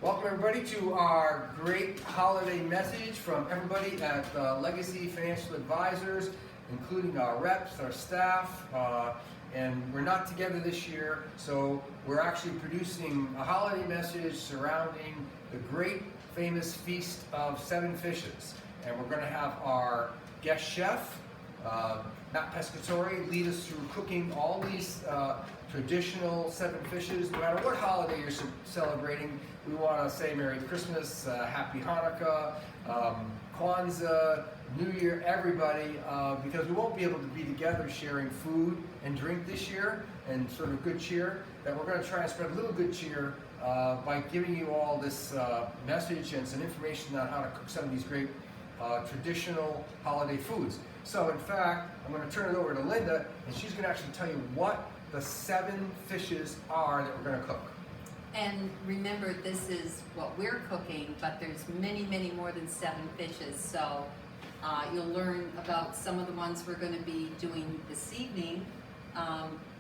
Welcome everybody to our great holiday message from everybody at Legacy Financial Advisors, including our reps, our staff, and we're not together this year, so we're actually producing a holiday message surrounding the great famous Feast of Seven Fishes. And we're going to have our guest chef, Matt Pescatore, lead us through cooking all these traditional seven fishes. No matter what holiday you're celebrating, we want to say Merry Christmas, Happy Hanukkah, Kwanzaa, New Year, everybody, because we won't be able to be together sharing food and drink this year and sort of good cheer, that we're going to try and spread a little good cheer by giving you all this message and some information on how to cook some of these great traditional holiday foods. So in fact, I'm going to turn it over to Linda, and she's going to actually tell you what the seven fishes are that we're going to cook. And remember, this is what we're cooking, but there's many, many more than seven fishes. So you'll learn about some of the ones we're going to be doing this evening,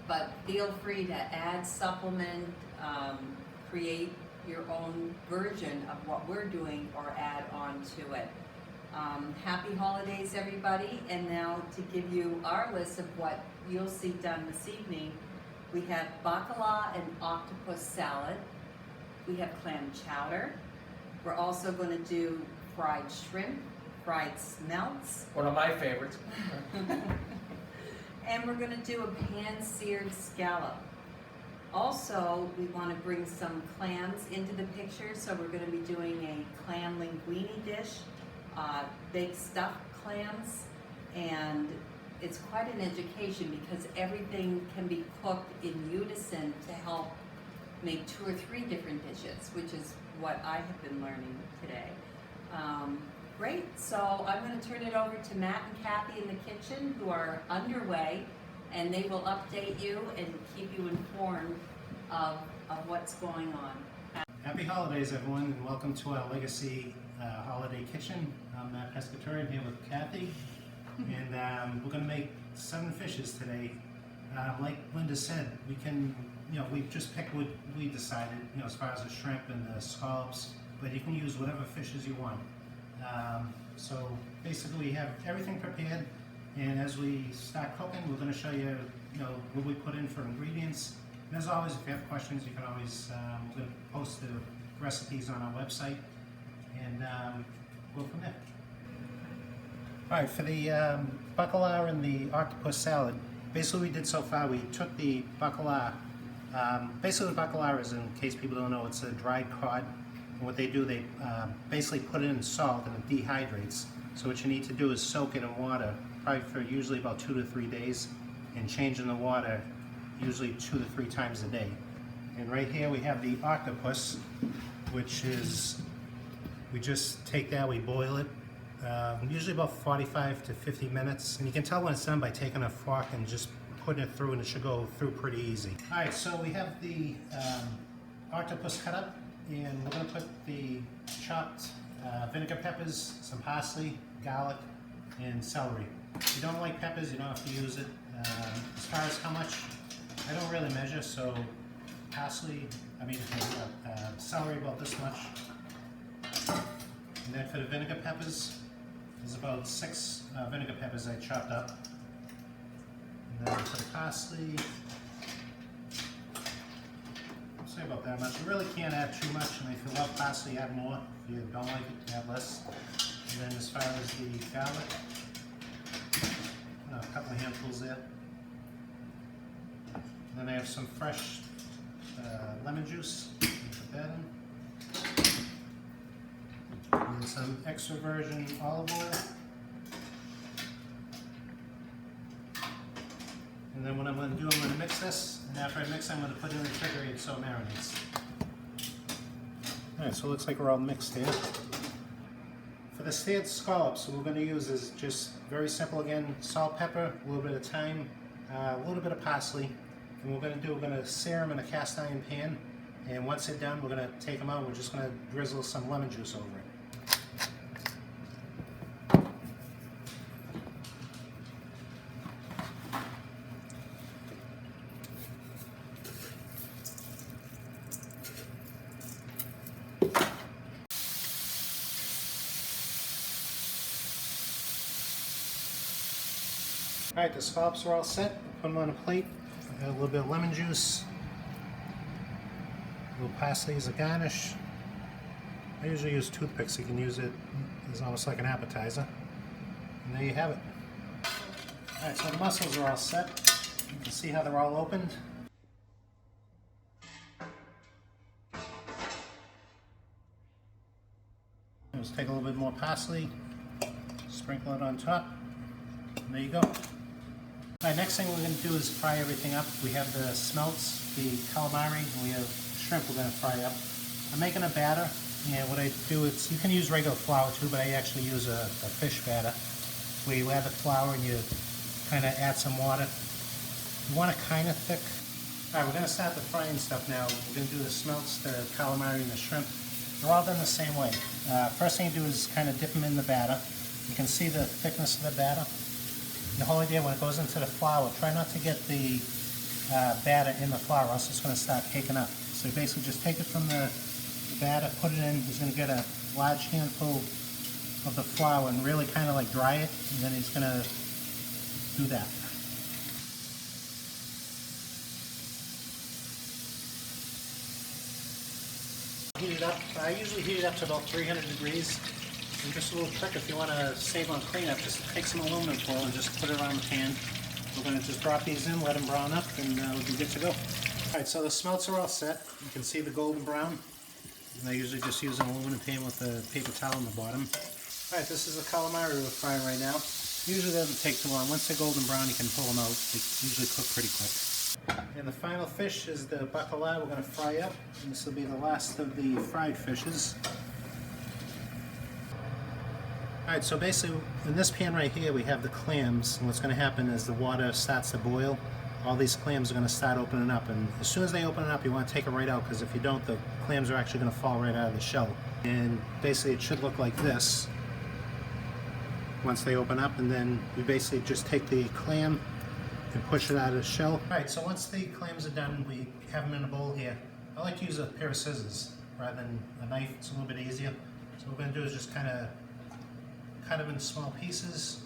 but feel free to add, supplement, create your own version of what we're doing or add on to it. Happy holidays, everybody. And now to give you our list of what you'll see done this evening, we have bacala and octopus salad. We have clam chowder. We're also going to do fried shrimp, fried smelts. One of my favorites. And we're going to do a pan-seared scallop. Also, we want to bring some clams into the picture, so we're going to be doing a clam linguine dish, baked stuffed clams, and it's quite an education because everything can be cooked in unison to help make 2 or 3 different dishes, which is what I have been learning today. Great, so I'm going to turn it over to Matt and Kathy in the kitchen, who are underway, and they will update you and keep you informed of what's going on. Happy holidays, everyone, and welcome to our Legacy Holiday Kitchen. I'm Matt Pescatore. I'm here with Kathy, and we're going to make 7 fishes today. Like Linda said, we can, we've just picked what we decided, as far as the shrimp and the scallops, but you can use whatever fishes you want. So basically, we have everything prepared, and as we start cooking, we're going to show you, what we put in for ingredients. And as always, if you have questions, you can always we're going to post the recipes on our website, and go from there. All right, for the bacala and the octopus salad, basically what we did so far, we took the bacala. Basically, the bacala is, in case people don't know, it's a dried cod. And what they do, they basically put it in salt and it dehydrates. So what you need to do is soak it in water, probably for usually about 2 to 3 days, and changing the water usually 2 to 3 times a day. And right here we have the octopus, which is, we just take that, we boil it, usually about 45 to 50 minutes. And you can tell when it's done by taking a fork and just putting it through, and it should go through pretty easy. All right, so we have the octopus cut up, and we're going to put the chopped vinegar peppers, some parsley, garlic, and celery. If you don't like peppers, you don't have to use it. As far as how much, I don't really measure, so celery about this much. And then for the vinegar peppers, there's about 6 vinegar peppers I chopped up. And then for the parsley, say about that much. You really can't add too much, and if you love parsley, add more. If you don't like it, add less. And then as far as the garlic, a couple of handfuls there. And then I have some fresh lemon juice. Put that in. And some extra virgin olive oil. And then what I'm going to do, I'm going to mix this, and after I mix, I'm going to put it in the refrigerator so it marinates. Alright, so it looks like we're all mixed here. For the seared scallops, what we're going to use is just very simple again, salt, pepper, a little bit of thyme, a little bit of parsley. And what we're going to do, we're going to sear them in a cast iron pan, and once they're done, we're going to take them out and we're just going to drizzle some lemon juice over it. All right, the scallops are all set. Put them on a plate. Got a little bit of lemon juice, a little parsley as a garnish. I usually use toothpicks. You can use it as almost like an appetizer. And there you have it. All right, so the mussels are all set. You can see how they're all opened. Let's take a little bit more parsley, sprinkle it on top, and there you go. All right, next thing we're going to do is fry everything up. We have the smelts, the calamari, and we have shrimp we're going to fry up. I'm making a batter, and what I do is, you can use regular flour too, but I actually use a fish batter, where you add the flour and you kind of add some water. You want it kind of thick. All right, we're going to start the frying stuff now. We're going to do the smelts, the calamari, and the shrimp. They're all done the same way. First thing you do is kind of dip them in the batter. You can see the thickness of the batter. The whole idea, when it goes into the flour, try not to get the batter in the flour, else it's going to start caking up. So you basically just take it from the batter, put it in. He's going to get a large handful of the flour and really kind of like dry it, and then he's going to do that. Heat it up. I usually heat it up to about 300 degrees. And just a little trick, if you want to save on cleanup, just take some aluminum foil and just put it around the pan. We're going to just drop these in, let them brown up, and we'll be good to go. Alright, so the smelts are all set. You can see the golden brown. And I usually just use an aluminum pan with a paper towel on the bottom. Alright, this is the calamari we're frying right now. Usually doesn't take too long. Once they're golden brown, you can pull them out. They usually cook pretty quick. And the final fish is the bacalao we're going to fry up. And this will be the last of the fried fishes. Alright, so basically in this pan right here we have the clams, and what's going to happen is the water starts to boil. All these clams are going to start opening up, and as soon as they open up you want to take it right out, because if you don't, the clams are actually going to fall right out of the shell. And basically it should look like this once they open up, and then we basically just take the clam and push it out of the shell. Alright, so once the clams are done, we have them in a bowl here. I like to use a pair of scissors rather than a knife. It's a little bit easier. So what we're going to do is just kind of cut them in small pieces.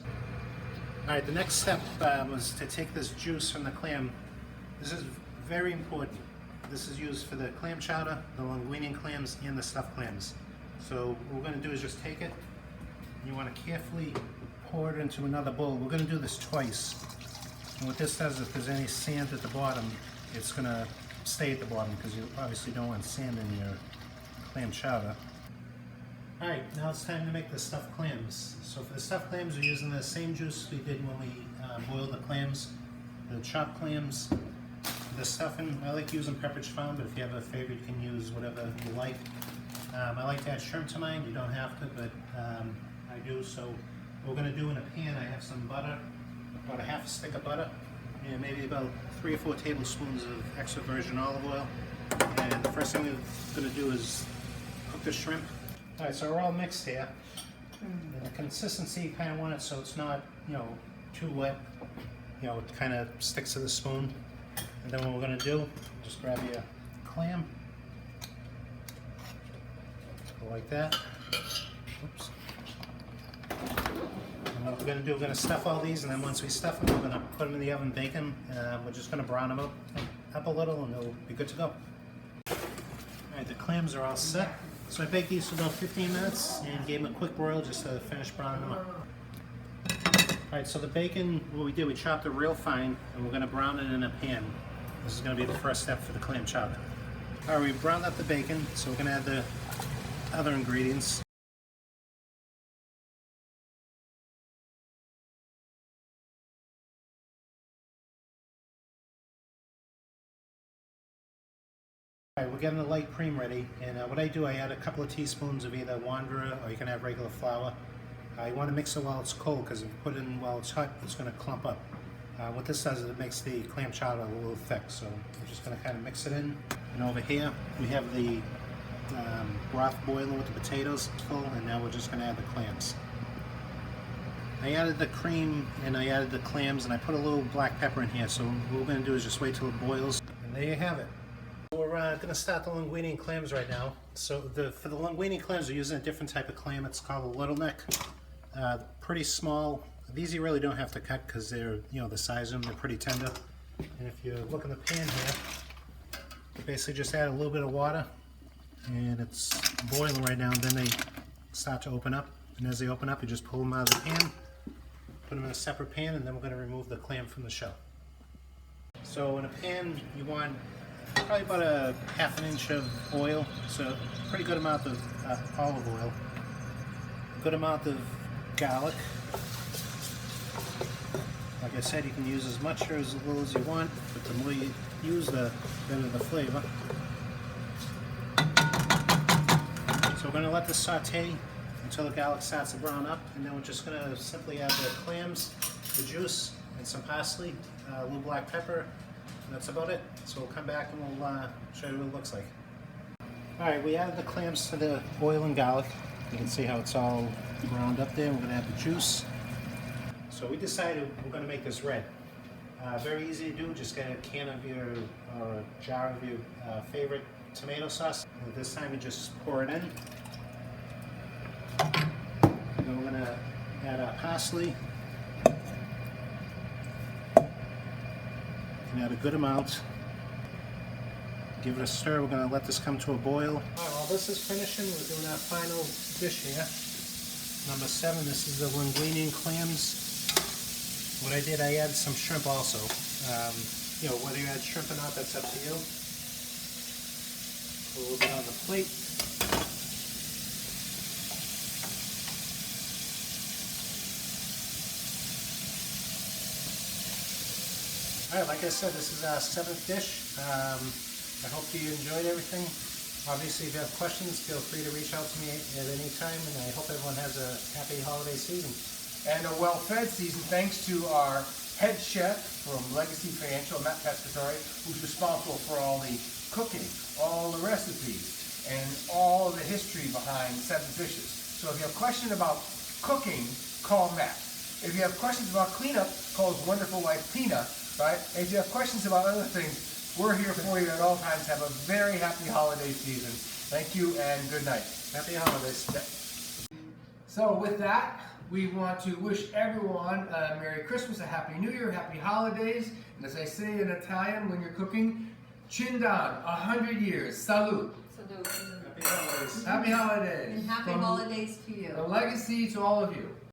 Alright, the next step was to take this juice from the clam. This is very important. This is used for the clam chowder, the linguine clams, and the stuffed clams. So what we're going to do is just take it. You want to carefully pour it into another bowl. We're going to do this twice. And what this does, if there's any sand at the bottom, it's going to stay at the bottom, because you obviously don't want sand in your clam chowder. Alright, now it's time to make the stuffed clams. So for the stuffed clams, we're using the same juice we did when we boiled the clams, the chopped clams. The stuffing, I like using Pepperidge Farm, but if you have a favorite, you can use whatever you like. I like to add shrimp to mine. You don't have to, but I do. So what we're going to do in a pan, I have some butter, about a half a stick of butter, and maybe about 3 or 4 tablespoons of extra virgin olive oil. And the first thing we're going to do is cook the shrimp. Alright, so we're all mixed here. And the consistency, you kind of want it so it's not, too wet. It kind of sticks to the spoon. And then what we're going to do, just grab your clam. Go like that. Oops. And what we're going to do, we're going to stuff all these, and then once we stuff them, we're going to put them in the oven, bake them. We're just going to brown them up a little, and they'll be good to go. Alright, the clams are all set. So I baked these for about 15 minutes and gave them a quick broil just to finish browning them up. Alright, so the bacon, what we did, we chopped it real fine, and we're going to brown it in a pan. This is going to be the first step for the clam chowder. Alright, we browned up the bacon, so we're going to add the other ingredients. Alright, we're getting the light cream ready, and what I do, I add a couple of teaspoons of either Wanderer, or you can have regular flour. You want to mix it while it's cold, because if you put it in while it's hot, it's going to clump up. What this does is it makes the clam chowder a little thick, so we're just going to kind of mix it in. And over here, we have the broth boiler with the potatoes full, and now we're just going to add the clams. I added the cream, and I added the clams, and I put a little black pepper in here, so what we're going to do is just wait till it boils. And there you have it. We're going to start the linguine clams right now. So for the linguine clams, we're using a different type of clam. It's called a little neck. Pretty small, These you really don't have to cut because they're, the size of them, they're pretty tender. And if you look in the pan here, you basically just add a little bit of water, and it's boiling right now, and then they start to open up. And as they open up, you just pull them out of the pan, put them in a separate pan, and then we're going to remove the clam from the shell. So in a pan, you want probably about a ½ inch of oil, so a pretty good amount of olive oil, a good amount of garlic. Like I said, you can use as much or as little as you want, but the more you use, the better the flavor. So we're going to let this saute until the garlic starts to brown up, and then we're just going to simply add the clams, the juice, and some parsley, a little black pepper, and that's about it. So we'll come back and we'll show you what it looks like. Alright, we added the clams to the oil and garlic. You can see how it's all browned up there. We're going to add the juice. So we decided we're going to make this red. Very easy to do, just get a can of your, or a jar of your favorite tomato sauce. And this time you just pour it in. Then we're going to add our parsley. And add a good amount. Give it a stir. We're going to let this come to a boil. Alright, while this is finishing, we're doing our final dish here. Number 7, this is the linguine and clams. What I did, I added some shrimp also. Whether you add shrimp or not, that's up to you. Put a little bit on the plate. Alright, like I said, this is our 7th dish. I hope you enjoyed everything. Obviously, if you have questions, feel free to reach out to me at any time, and I hope everyone has a happy holiday season. And a well-fed season, thanks to our head chef from Legacy Financial, Matt Pescatore, who's responsible for all the cooking, all the recipes, and all the history behind 7 Fishes. So if you have a question about cooking, call Matt. If you have questions about cleanup, call his wonderful wife Tina, right? And if you have questions about other things, we're here for you at all times. Have a very happy holiday season. Thank you and good night. Happy holidays. So with that, we want to wish everyone a Merry Christmas, a Happy New Year, Happy Holidays. And as I say in Italian when you're cooking, Chindan, 100 years. Salute. Salute. Happy holidays. Happy holidays. And happy From holidays to you. The Legacy to all of you.